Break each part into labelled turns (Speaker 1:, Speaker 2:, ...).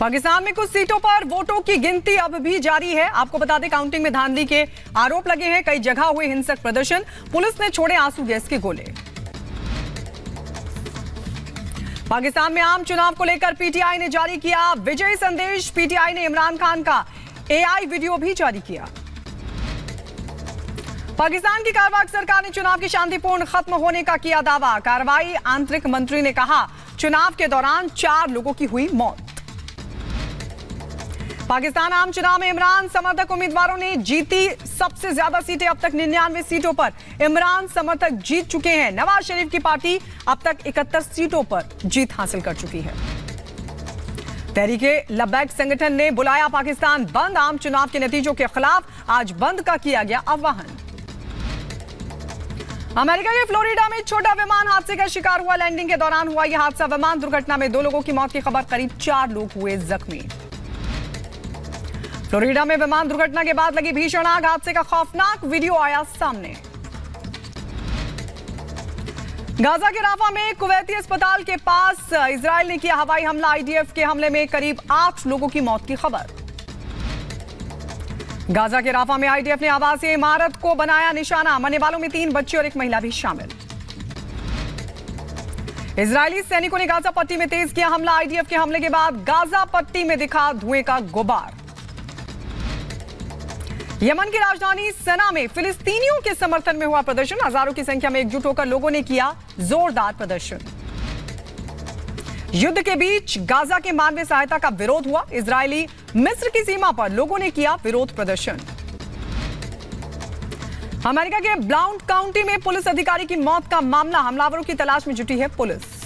Speaker 1: पाकिस्तान में कुछ सीटों पर वोटों की गिनती अब भी जारी है। आपको बता दें, काउंटिंग में धांधली के आरोप लगे हैं। कई जगह हुए हिंसक प्रदर्शन, पुलिस ने छोड़े आंसू गैस के गोले। पाकिस्तान में आम चुनाव को लेकर पीटीआई ने जारी किया विजय संदेश। पीटीआई ने इमरान खान का एआई वीडियो भी जारी किया। पाकिस्तान की कारवाक सरकार ने चुनाव की शांतिपूर्ण खत्म होने का किया दावा। कार्रवाई आंतरिक मंत्री ने कहा, चुनाव के दौरान 4 लोगों की हुई मौत। पाकिस्तान आम चुनाव में इमरान समर्थक उम्मीदवारों ने जीती सबसे ज्यादा सीटें। अब तक 99 सीटों पर इमरान समर्थक जीत चुके हैं। नवाज शरीफ की पार्टी अब तक 71 सीटों पर जीत हासिल कर चुकी है। तहरीके लब्बैक संगठन ने बुलाया पाकिस्तान बंद। आम चुनाव के नतीजों के खिलाफ आज बंद का किया गया आह्वान। अमेरिका के फ्लोरिडा में छोटा विमान हादसे का शिकार हुआ। लैंडिंग के दौरान हुआ यह हादसा। विमान दुर्घटना में 2 लोगों की मौत की खबर, करीब 4 लोग हुए जख्मी। फ्लोरिडा में विमान दुर्घटना के बाद लगी भीषण आग। हादसे का खौफनाक वीडियो आया सामने। गाजा के राफा में कुवैती अस्पताल के पास इजराइल ने किया हवाई हमला। आईडीएफ के हमले में करीब 8 लोगों की मौत की खबर। गाजा के राफा में आईडीएफ ने आवासीय इमारत को बनाया निशाना। मरने वालों में 3 बच्चे और 1 महिला भी शामिल। इजरायली सैनिकों ने गाजा पट्टी में तेज किया हमला। आईडीएफ के हमले के बाद गाजा पट्टी में दिखा धुएं का गुबार। यमन की राजधानी सना में फिलिस्तीनियों के समर्थन में हुआ प्रदर्शन। हजारों की संख्या में एकजुट होकर लोगों ने किया जोरदार प्रदर्शन। युद्ध के बीच गाजा के मानवीय सहायता का विरोध हुआ। इजरायली मिस्र की सीमा पर लोगों ने किया विरोध प्रदर्शन। अमेरिका के ब्लाउन काउंटी में पुलिस अधिकारी की मौत का मामला। हमलावरों की तलाश में जुटी है पुलिस।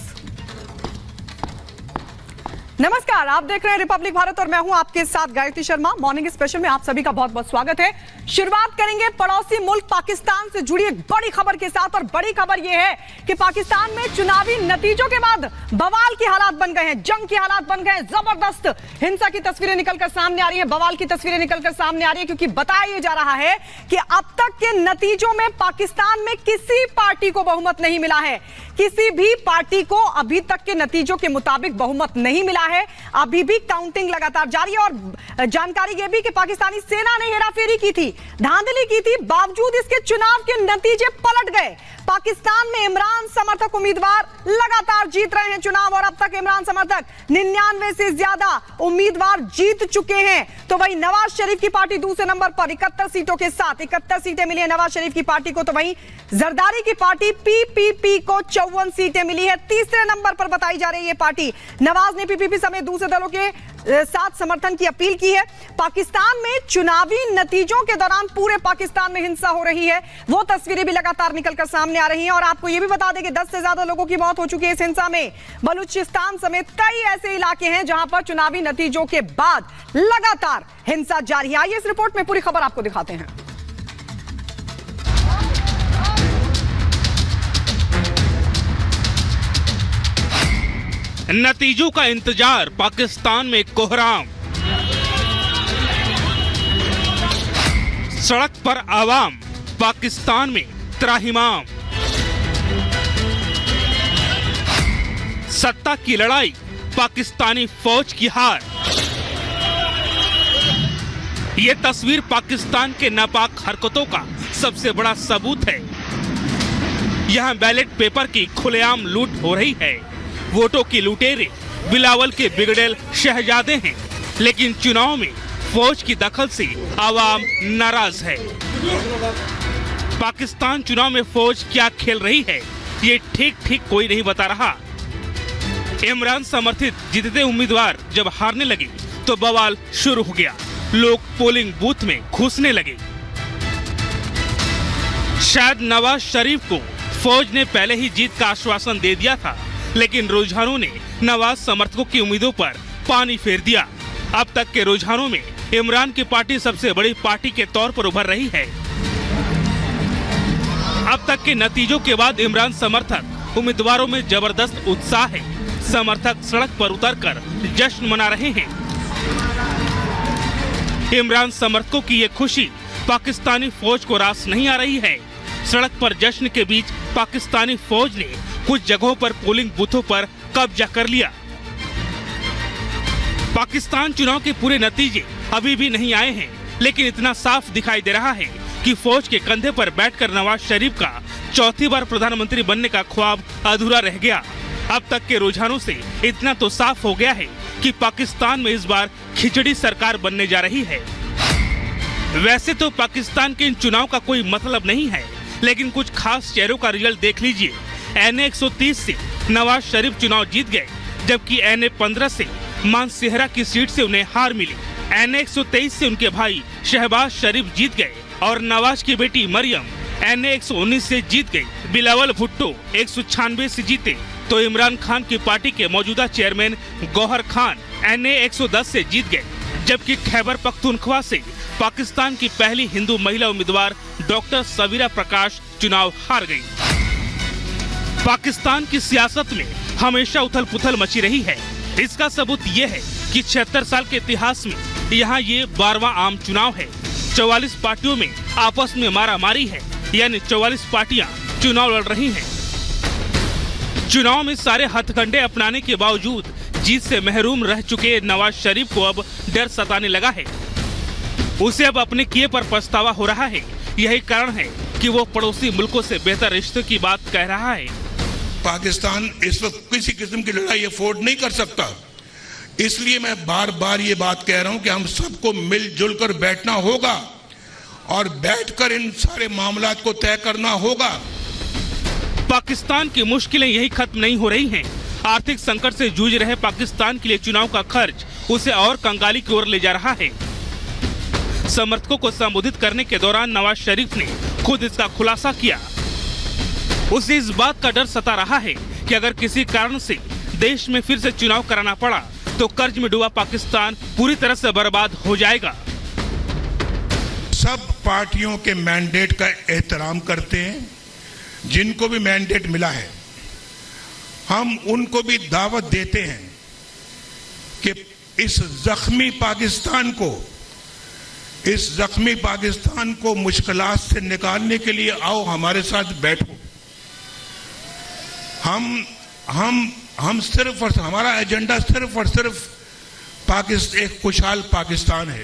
Speaker 1: नमस्कार, आप देख रहे हैं रिपब्लिक भारत और मैं हूं आपके साथ गायत्री शर्मा। मॉर्निंग स्पेशल में आप सभी का बहुत बहुत स्वागत है। शुरुआत करेंगे पड़ोसी मुल्क पाकिस्तान से जुड़ी एक बड़ी खबर के साथ। और बड़ी खबर यह है कि पाकिस्तान में चुनावी नतीजों के बाद बवाल की हालात बन गए हैं, जंग की हालात बन गए हैं। जबरदस्त हिंसा की तस्वीरें निकलकर सामने आ रही है, बवाल की तस्वीरें निकलकर सामने आ रही है, क्योंकि बताया जा रहा है कि अब तक के नतीजों में पाकिस्तान में किसी पार्टी को बहुमत नहीं मिला है। किसी भी पार्टी को अभी तक के नतीजों के मुताबिक बहुमत नहीं मिला है। अभी भी काउंटिंग लगातार जारी है। और जानकारी यह भी कि पाकिस्तानी सेना ने हेराफेरी की थी, धांधली की थी, बावजूद इसके चुनाव के नतीजे पलट गए। पाकिस्तान में इमरान समर्थक उम्मीदवार लगातार जीत रहे हैं चुनाव। और अब तक इमरान समर्थक 99 से ज्यादा उम्मीदवार जीत चुके हैं। तो वहीं नवाज शरीफ की पार्टी दूसरे नंबर पर 71 सीटों के साथ 71 सीटें मिली है नवाज शरीफ की पार्टी को। तो वहीं जरदारी की पार्टी पीपीपी को 54 सीटें मिली है। तीसरे नंबर पर बताई जा रही है ये पार्टी। नवाज ने पीपीपी समेत दूसरे दलों के साथ समर्थन की अपील की है। पाकिस्तान में चुनावी नतीजों के दौरान पूरे पाकिस्तान में हिंसा हो रही है, वो तस्वीरें भी लगातार निकलकर सामने आ रही हैं। और आपको यह भी बता दें कि 10 से ज्यादा लोगों की मौत हो चुकी है इस हिंसा में। बलूचिस्तान समेत कई ऐसे इलाके हैं जहां पर चुनावी नतीजों के बाद लगातार हिंसा जारी है। आइए इस रिपोर्ट में पूरी खबर आपको दिखाते हैं।
Speaker 2: नतीजों का इंतजार पाकिस्तान में कोहराम। सड़क पर आवाम, पाकिस्तान में त्राहिमाम। सत्ता की लड़ाई, पाकिस्तानी फौज की हार। यह तस्वीर पाकिस्तान के नापाक हरकतों का सबसे बड़ा सबूत है। यहां बैलेट पेपर की खुलेआम लूट हो रही है। वोटों की लुटेरे बिलावल के बिगड़ेल शहजादे हैं, लेकिन चुनाव में फौज की दखल से आवाम नाराज है। पाकिस्तान चुनाव में फौज क्या खेल रही है, ये ठीक कोई नहीं बता रहा। इमरान समर्थित जीतते उम्मीदवार जब हारने लगे तो बवाल शुरू हो गया। लोग पोलिंग बूथ में घुसने लगे। शायद नवाज शरीफ को फौज ने पहले ही जीत का आश्वासन दे दिया था, लेकिन रुझानों ने नवाज समर्थकों की उम्मीदों पर पानी फेर दिया। अब तक के रुझानों में इमरान की पार्टी सबसे बड़ी पार्टी के तौर पर उभर रही है। अब तक के नतीजों के बाद इमरान समर्थक उम्मीदवारों में जबरदस्त उत्साह है। समर्थक सड़क पर उतरकर जश्न मना रहे हैं। इमरान समर्थकों की ये खुशी पाकिस्तानी फौज को रास नहीं आ रही है। सड़क पर जश्न के बीच पाकिस्तानी फौज ने कुछ जगहों पर पोलिंग बूथों पर कब्जा कर लिया। पाकिस्तान चुनाव के पूरे नतीजे अभी भी नहीं आए हैं, लेकिन इतना साफ दिखाई दे रहा है कि फौज के कंधे पर बैठकर नवाज शरीफ का चौथी बार प्रधानमंत्री बनने का ख्वाब अधूरा रह गया। अब तक के रुझानों से इतना तो साफ हो गया है कि पाकिस्तान में इस बार खिचड़ी सरकार बनने जा रही है। वैसे तो पाकिस्तान के इन चुनाव का कोई मतलब नहीं है, लेकिन कुछ खास चेहरों का रिजल्ट देख लीजिए। NA 130 से नवाज शरीफ चुनाव जीत गए, जबकि NA 15 से मानसेहरा की सीट से उन्हें हार मिली। NA 123 से उनके भाई शहबाज शरीफ जीत गए और नवाज की बेटी मरियम NA 119 से जीत गई। बिलावल भुट्टो 196 से जीते, तो इमरान खान की पार्टी के मौजूदा चेयरमैन गौहर खान NA 110 से जीत गए, जबकि खैबर पख्तूनख्वा से पाकिस्तान की पहली हिंदू महिला उम्मीदवार डॉक्टर सबीरा प्रकाश चुनाव हार गई। पाकिस्तान की सियासत में हमेशा उथल पुथल मची रही है। इसका सबूत ये है कि 76 साल के इतिहास में यहाँ ये 12वां आम चुनाव है। 44 पार्टियों में आपस में मारामारी है, यानी 44 पार्टियां चुनाव लड़ रही हैं। चुनाव में सारे हथकंडे अपनाने के बावजूद जीत से महरूम रह चुके नवाज शरीफ को अब डर सताने लगा है। उसे अब अपने किए पर पछतावा हो रहा है। यही कारण है कि वो पड़ोसी मुल्कों से बेहतर रिश्ते की बात कह रहा है।
Speaker 3: पाकिस्तान इस वक्त किसी किस्म की लड़ाई अफोर्ड नहीं कर सकता, इसलिए मैं बार बार ये बात कह रहा हूं कि हम सबको मिलजुल कर बैठना होगा और बैठकर इन सारे मामलात को तय करना होगा।
Speaker 2: पाकिस्तान की मुश्किलें यही खत्म नहीं हो रही हैं। आर्थिक संकट से जूझ रहे पाकिस्तान के लिए चुनाव का खर्च उसे और कंगाली की ओर ले जा रहा है। समर्थकों को संबोधित करने के दौरान नवाज शरीफ ने खुद इसका खुलासा किया। उसे इस बात का डर सता रहा है कि अगर किसी कारण से देश में फिर से चुनाव कराना पड़ा तो कर्ज में डूबा पाकिस्तान पूरी तरह से बर्बाद हो जाएगा।
Speaker 3: सब पार्टियों के मैंडेट का एहतराम करते हैं, जिनको भी मैंडेट मिला है हम उनको भी दावत देते हैं कि इस जख्मी पाकिस्तान को मुश्किलात से निकालने के लिए आओ हमारे साथ बैठो। हम सिर्फ और हमारा एजेंडा सिर्फ और सिर्फ एक खुशहाल पाकिस्तान है।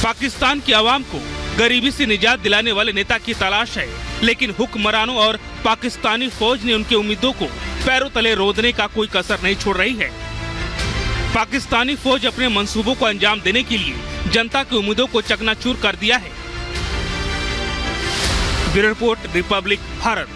Speaker 2: पाकिस्तान की आवाम को गरीबी से निजात दिलाने वाले नेता की तलाश है, लेकिन हुक्मरानों और पाकिस्तानी फौज ने उनकी उम्मीदों को पैरों तले रोदने का कोई कसर नहीं छोड़ रही है। पाकिस्तानी फौज अपने मंसूबों को अंजाम देने के लिए जनता की उम्मीदों को चकनाचूर कर दिया है। Bureau report, Republic Bharat.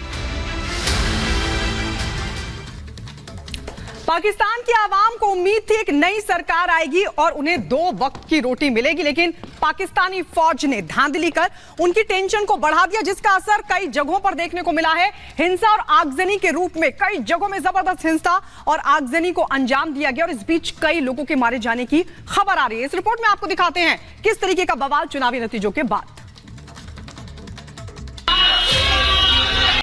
Speaker 1: Pakistan की आवाम को उम्मीद थी एक नई सरकार आएगी और उन्हें 2 वक्त की रोटी मिलेगी, लेकिन पाकिस्तानी फौज ने धांधली कर उनकी टेंशन को बढ़ा दिया, जिसका असर कई जगहों पर देखने को मिला है। हिंसा और आगजनी के रूप में कई जगहों में जबरदस्त हिंसा और आगजनी को अंजाम दिया गया और इस बीच कई लोगों के मारे जाने की खबर आ रही है। इस रिपोर्ट में आपको दिखाते हैं किस तरीके का बवाल चुनावी नतीजों के बाद।